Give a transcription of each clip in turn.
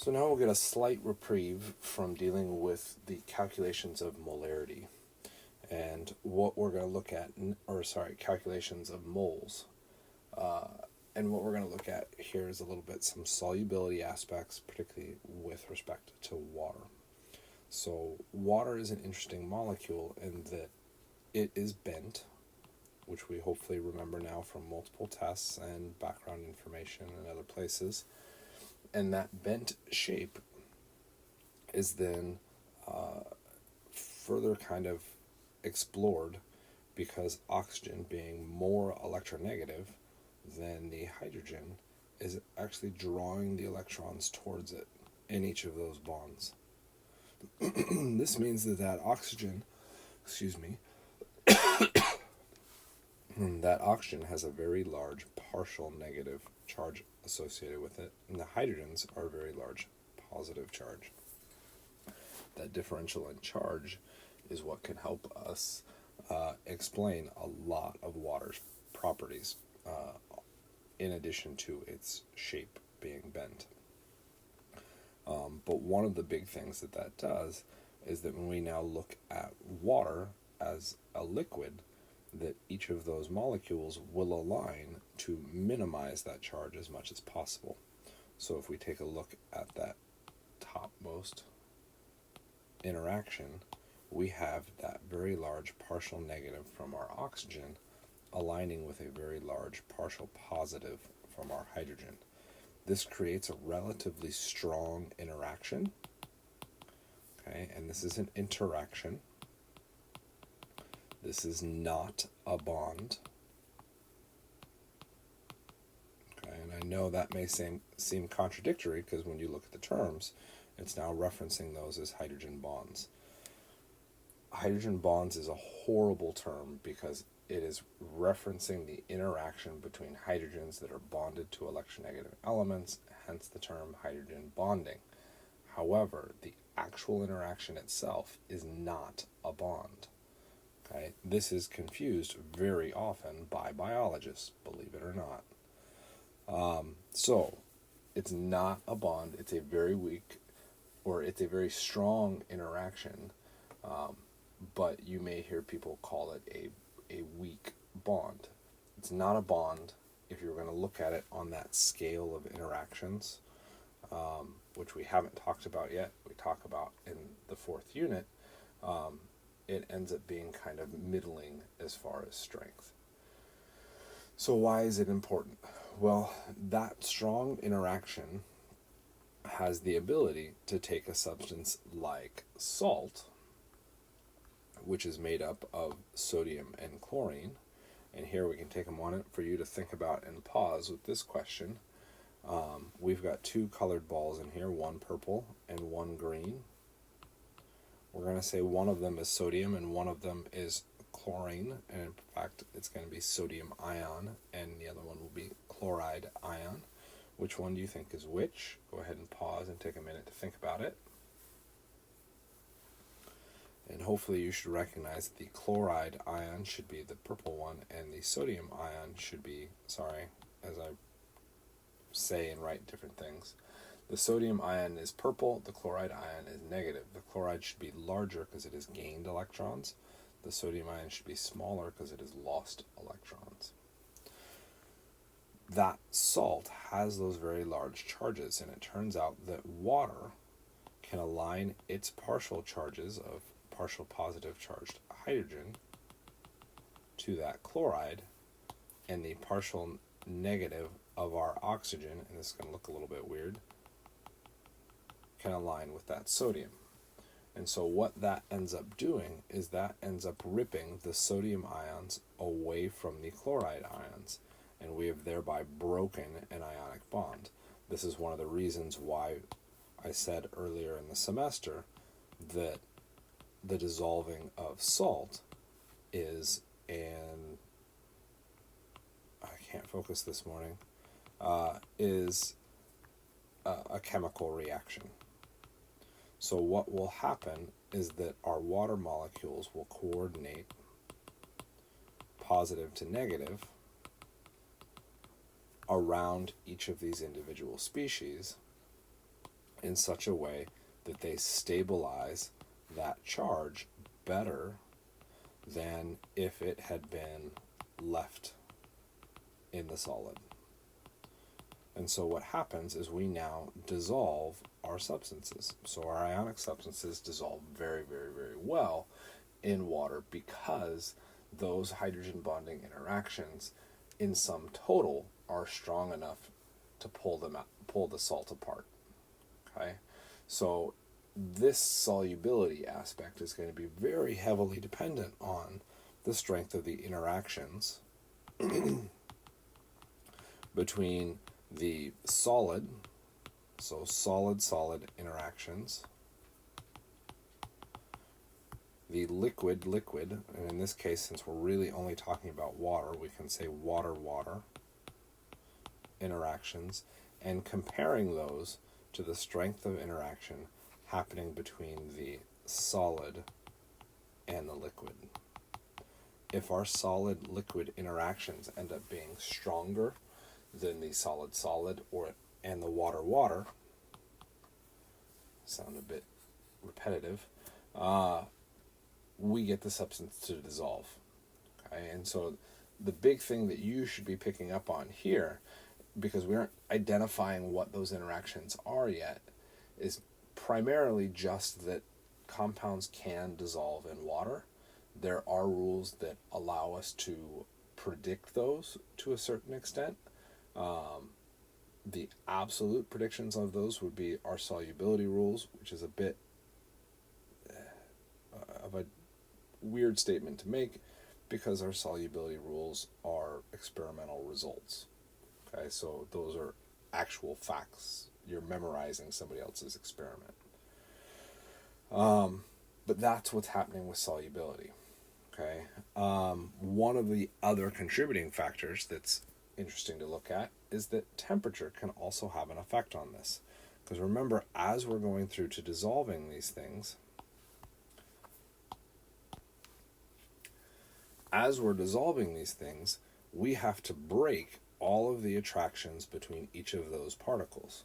So now we'll get a slight reprieve from dealing with the calculations of molarity. And what we're going to look at, calculations of moles. And what we're going to look at here is a little bit some solubility aspects, particularly with respect to water. So water is an interesting molecule in that it is bent, which we hopefully remember now from multiple tests and background information and other places. And that bent shape is then further kind of explored because oxygen, being more electronegative than the hydrogen, is actually drawing the electrons towards it in each of those bonds. This means that oxygen, that oxygen has a very large partial negative charge associated with it, and the hydrogens are a very large positive charge. That differential in charge is what can help us explain a lot of water's properties, in addition to its shape being bent. But one of the big things that does is that when we now look at water as a liquid, that each of those molecules will align to minimize that charge as much as possible. So if we take a look at that topmost interaction, we have that very large partial negative from our oxygen aligning with a very large partial positive from our hydrogen. This creates a relatively strong interaction. Okay, and this is an interaction. This is not a bond. Okay, and I know that may seem contradictory because when you look at the terms, it's now referencing those as hydrogen bonds. Hydrogen bonds is a horrible term because it is referencing the interaction between hydrogens that are bonded to electronegative elements, hence the term hydrogen bonding. However, the actual interaction itself is not a bond. Okay? This is confused very often by biologists, believe it or not. So, it's not a bond, it's a very weak, or it's a very strong interaction, but you may hear people call it a weak bond. It's not a bond if you're going to look at it on that scale of interactions, which we haven't talked about yet. We talk about in the fourth unit. It ends up being kind of middling as far as strength. So why is it important? Well, that strong interaction has the ability to take a substance like salt, which is made up of sodium and chlorine. And here we can take a moment for you to think about and pause with this question. We've got two colored balls in here, one purple and one green. We're going to say one of them is sodium and one of them is chlorine, and in fact it's going to be sodium ion, and the other one will be chloride ion. Which one do you think is which? Go ahead and pause and take a minute to think about it. And hopefully you should recognize that the chloride ion should be the purple one, and the sodium ion should be, as I say and write different things. The sodium ion is purple, the chloride ion is negative. The chloride should be larger because it has gained electrons. The sodium ion should be smaller because it has lost electrons. That salt has those very large charges, and it turns out that water can align its partial charges of partial positive charged hydrogen to that chloride, and the partial negative of our oxygen, and this is going to look a little bit weird, can align with that sodium. And so what that ends up doing is that ends up ripping the sodium ions away from the chloride ions, and we have thereby broken an ionic bond. This is one of the reasons why I said earlier in the semester that the dissolving of salt is I can't focus this morning, is a chemical reaction. So what will happen is that our water molecules will coordinate positive to negative around each of these individual species, in such a way that they stabilize that charge better than if it had been left in the solid. And so what happens is we now dissolve our substances. So our ionic substances dissolve very, very, very well in water because those hydrogen bonding interactions in sum total are strong enough to pull the salt apart. Okay? So this solubility aspect is going to be very heavily dependent on the strength of the interactions between the solid, so solid-solid interactions, the liquid-liquid, and in this case, since we're really only talking about water, we can say water-water interactions, and comparing those to the strength of interaction happening between the solid and the liquid. If our solid-liquid interactions end up being stronger than the solid-solid and the water-water, sound a bit repetitive, we get the substance to dissolve. Okay, and so the big thing that you should be picking up on here, because we aren't identifying what those interactions are yet, is primarily just that compounds can dissolve in water. There are rules that allow us to predict those to a certain extent. The absolute predictions of those would be our solubility rules, which is a bit of a weird statement to make because our solubility rules are experimental results. Okay, so those are actual facts. You're memorizing somebody else's experiment. But that's what's happening with solubility. Okay, one of the other contributing factors that's interesting to look at is that temperature can also have an effect on this. Because remember, as we're going through to dissolving these things, we have to break all of the attractions between each of those particles.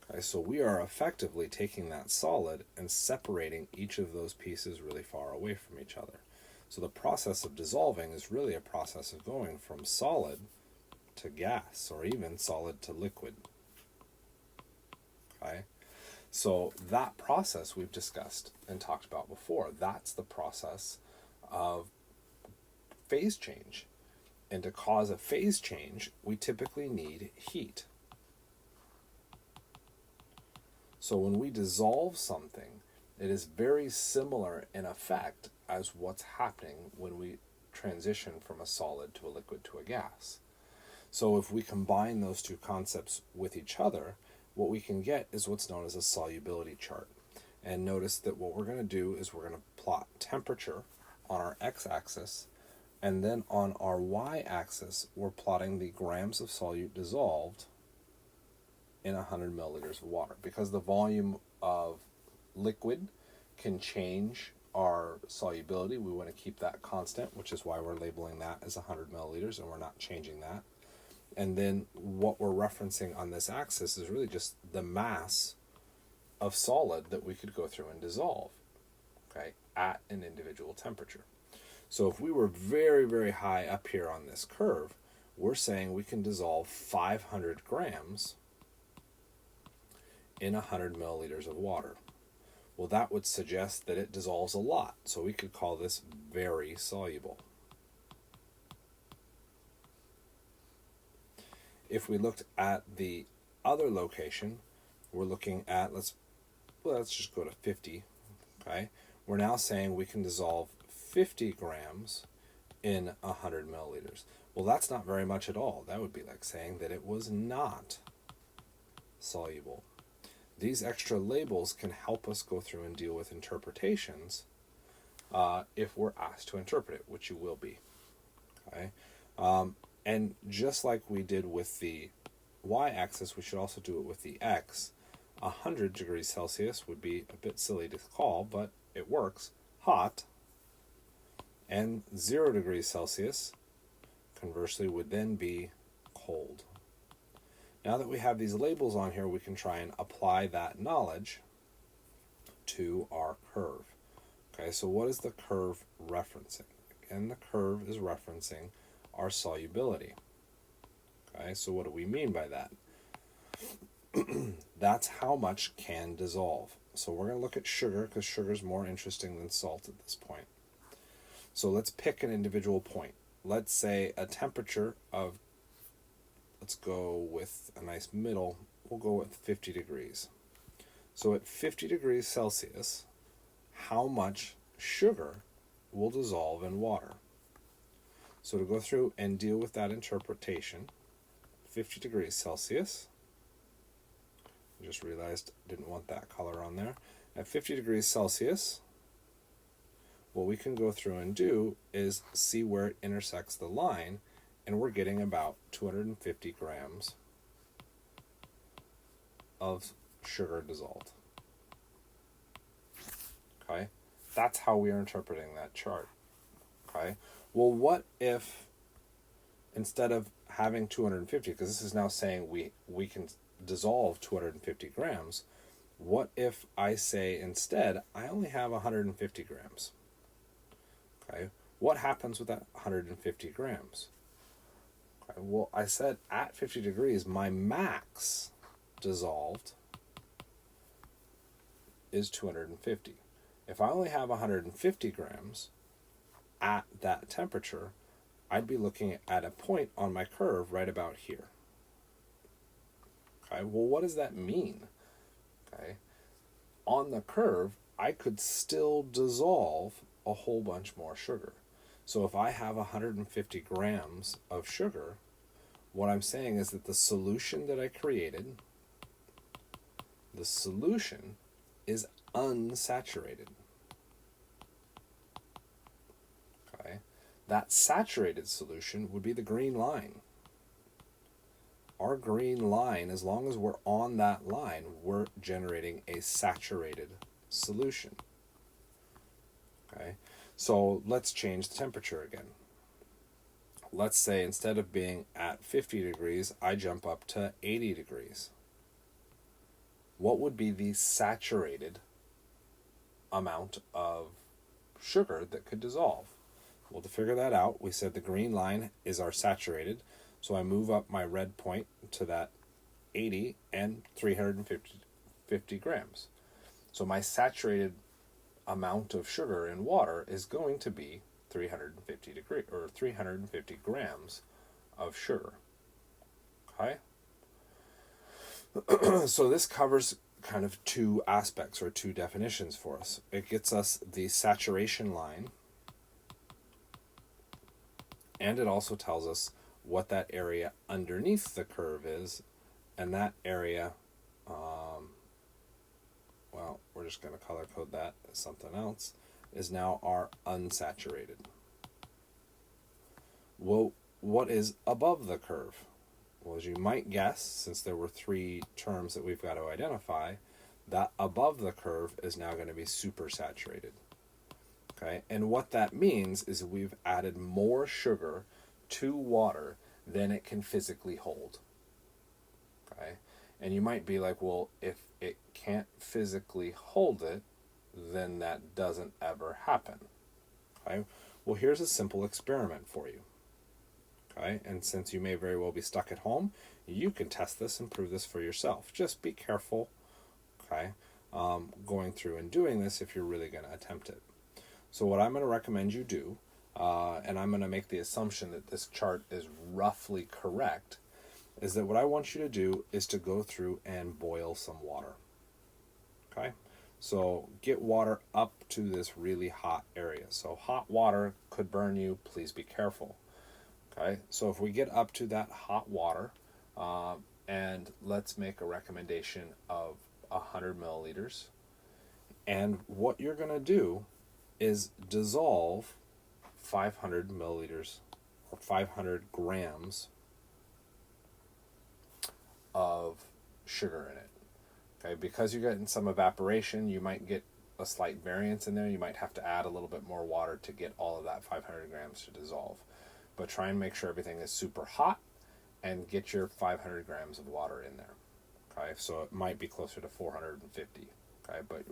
Okay, so we are effectively taking that solid and separating each of those pieces really far away from each other. So the process of dissolving is really a process of going from solid to gas, or even solid to liquid. Okay, so that process we've discussed and talked about before. That's the process of phase change. And to cause a phase change, we typically need heat. So when we dissolve something, it is very similar in effect as what's happening when we transition from a solid to a liquid to a gas. So if we combine those two concepts with each other, what we can get is what's known as a solubility chart. And notice that what we're going to do is we're going to plot temperature on our x-axis, and then on our y-axis, we're plotting the grams of solute dissolved in 100 milliliters of water. Because the volume of liquid can change our solubility, we want to keep that constant, which is why we're labeling that as 100 milliliters, and we're not changing that. And then what we're referencing on this axis is really just the mass of solid that we could go through and dissolve, okay, at an individual temperature. So if we were very, very high up here on this curve, we're saying we can dissolve 500 grams in 100 milliliters of water. Well, that would suggest that it dissolves a lot, so we could call this very soluble. If we looked at the other location, we're looking at, let's just go to 50, okay? We're now saying we can dissolve 50 grams in 100 milliliters. Well, that's not very much at all. That would be like saying that it was not soluble. These extra labels can help us go through and deal with interpretations if we're asked to interpret it, which you will be. Okay, and just like we did with the y-axis, we should also do it with the x. 100 degrees Celsius would be a bit silly to call, but it works. Hot. And 0 degrees Celsius, conversely, would then be cold. Now that we have these labels on here, we can try and apply that knowledge to our curve. Okay, so what is the curve referencing? Again, the curve is referencing our solubility. Okay, so what do we mean by that? That's how much can dissolve. So we're going to look at sugar because sugar is more interesting than salt at this point. So let's pick an individual point. Let's say a temperature of, let's go with a nice middle, we'll go with 50 degrees. So at 50 degrees Celsius, how much sugar will dissolve in water? So to go through and deal with that interpretation, 50 degrees Celsius, I just realized I didn't want that color on there. At 50 degrees Celsius, what we can go through and do is see where it intersects the line, and we're getting about 250 grams of sugar dissolved. Okay, that's how we are interpreting that chart. Okay, well, what if instead of having 250, because this is now saying we can dissolve 250 grams, what if I say instead I only have 150 grams? Okay, what happens with that 150 grams? Okay, well, I said at 50 degrees, my max dissolved is 250. If I only have 150 grams at that temperature, I'd be looking at a point on my curve right about here. Okay, well, what does that mean? Okay, on the curve, I could still dissolve a whole bunch more sugar. So if I have 150 grams of sugar, what I'm saying is that the solution that I created, the solution is unsaturated. Okay, that saturated solution would be the green line. Our green line, as long as we're on that line, we're generating a saturated solution. Okay, so let's change the temperature again. Let's say instead of being at 50 degrees, I jump up to 80 degrees. What would be the saturated amount of sugar that could dissolve? Well, to figure that out, we said the green line is our saturated. So I move up my red point to that 80 and 350 grams. So my saturated amount of sugar in water is going to be 350 grams of sugar. Okay? So this covers kind of two aspects or two definitions for us. It gets us the saturation line, and it also tells us what that area underneath the curve is, and that area, well, we're just going to color code that as something else, is now our unsaturated. Well, what is above the curve? Well, as you might guess, since there were three terms that we've got to identify, that above the curve is now going to be supersaturated. Okay, and what that means is we've added more sugar to water than it can physically hold. Okay, and you might be like, well, if it can't physically hold it, then that doesn't ever happen. Okay, well, here's a simple experiment for you. Okay, and since you may very well be stuck at home, you can test this and prove this for yourself. Just be careful, okay, going through and doing this if you're really going to attempt it. So what I'm going to recommend you do, and I'm going to make the assumption that this chart is roughly correct, is that what I want you to do is to go through and boil some water. Okay, so get water up to this really hot area. So hot water could burn you. Please be careful. Okay, so if we get up to that hot water, and let's make a recommendation of 100 milliliters, and what you're going to do is dissolve 500 milliliters or 500 grams of sugar in it. Okay, because you're getting some evaporation, you might get a slight variance in there. You might have to add a little bit more water to get all of that 500 grams to dissolve. But try and make sure everything is super hot and get your 500 grams of water in there. Okay, so it might be closer to 450. Okay, but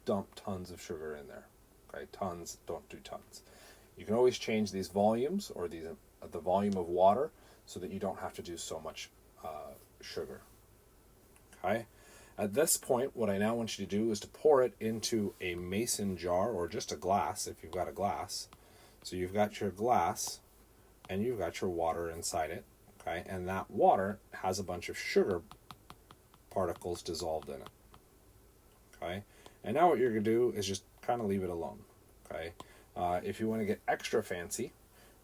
dump tons of sugar in there. Okay, tons, don't do tons. You can always change these volumes or the volume of water so that you don't have to do so much sugar. Okay, at this point, what I now want you to do is to pour it into a mason jar or just a glass if you've got a glass. So you've got your glass and you've got your water inside it. Okay, and that water has a bunch of sugar particles dissolved in it. Okay, and now what you're going to do is just kind of leave it alone. Okay, if you want to get extra fancy,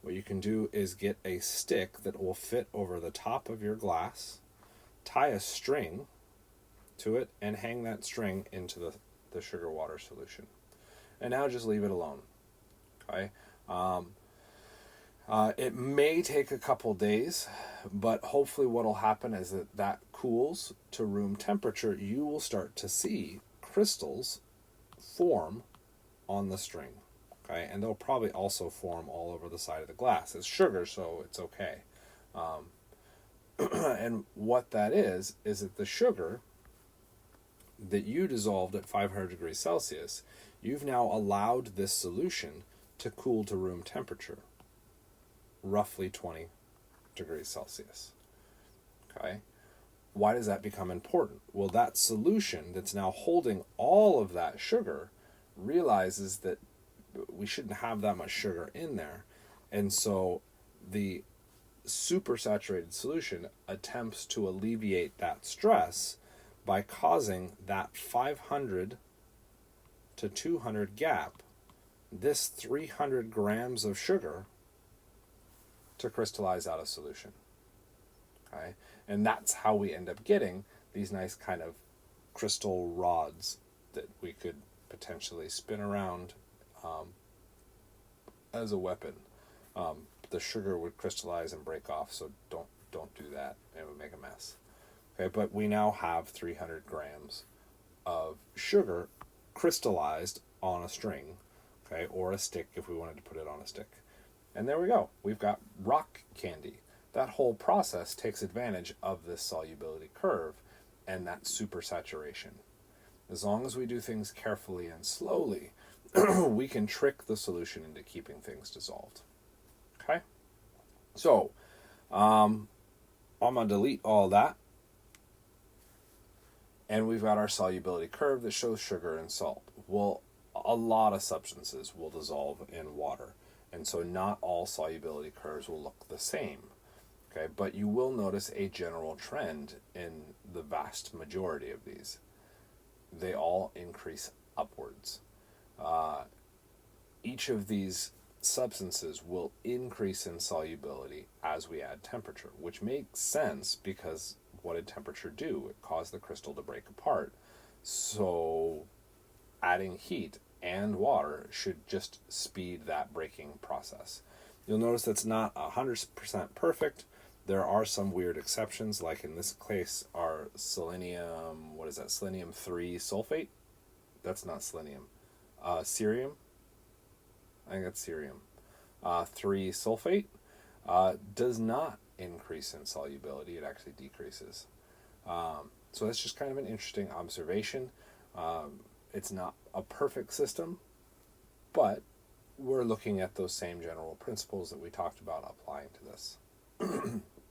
what you can do is get a stick that will fit over the top of your glass, tie a string to it, and hang that string into the sugar water solution. And now just leave it alone. Okay. It may take a couple days, but hopefully what will happen is that cools to room temperature. You will start to see crystals form on the string. Okay, and they'll probably also form all over the side of the glass. It's sugar, so it's okay. And what that is that the sugar that you dissolved at 500 degrees Celsius, you've now allowed this solution to cool to room temperature, roughly 20 degrees Celsius. Okay? Why does that become important? Well, that solution that's now holding all of that sugar realizes that we shouldn't have that much sugar in there. And so the supersaturated solution attempts to alleviate that stress by causing that 500 to 200 gap, this 300 grams of sugar, to crystallize out a solution. Okay? And that's how we end up getting these nice kind of crystal rods that we could potentially spin around as a weapon. The sugar would crystallize and break off, so don't do that. It would make a mess. Okay, but we now have 300 grams of sugar crystallized on a string, okay, or a stick if we wanted to put it on a stick. And there we go. We've got rock candy. That whole process takes advantage of this solubility curve and that supersaturation. As long as we do things carefully and slowly, we can trick the solution into keeping things dissolved. Okay? So, I'm going to delete all that. And we've got our solubility curve that shows sugar and salt. Well, a lot of substances will dissolve in water. And so not all solubility curves will look the same. Okay, but you will notice a general trend in the vast majority of these. They all increase upwards. Each of these substances will increase in solubility as we add temperature, which makes sense because what did temperature do? It caused the crystal to break apart. So adding heat and water should just speed that breaking process. You'll notice that's not 100% perfect. There are some weird exceptions, like in this case, our selenium, what is that, selenium 3 sulfate? That's not selenium. Cerium? I think that's cerium. 3 sulfate does not increase in solubility, it actually decreases. So that's just kind of an interesting observation. It's not a perfect system, but we're looking at those same general principles that we talked about applying to this.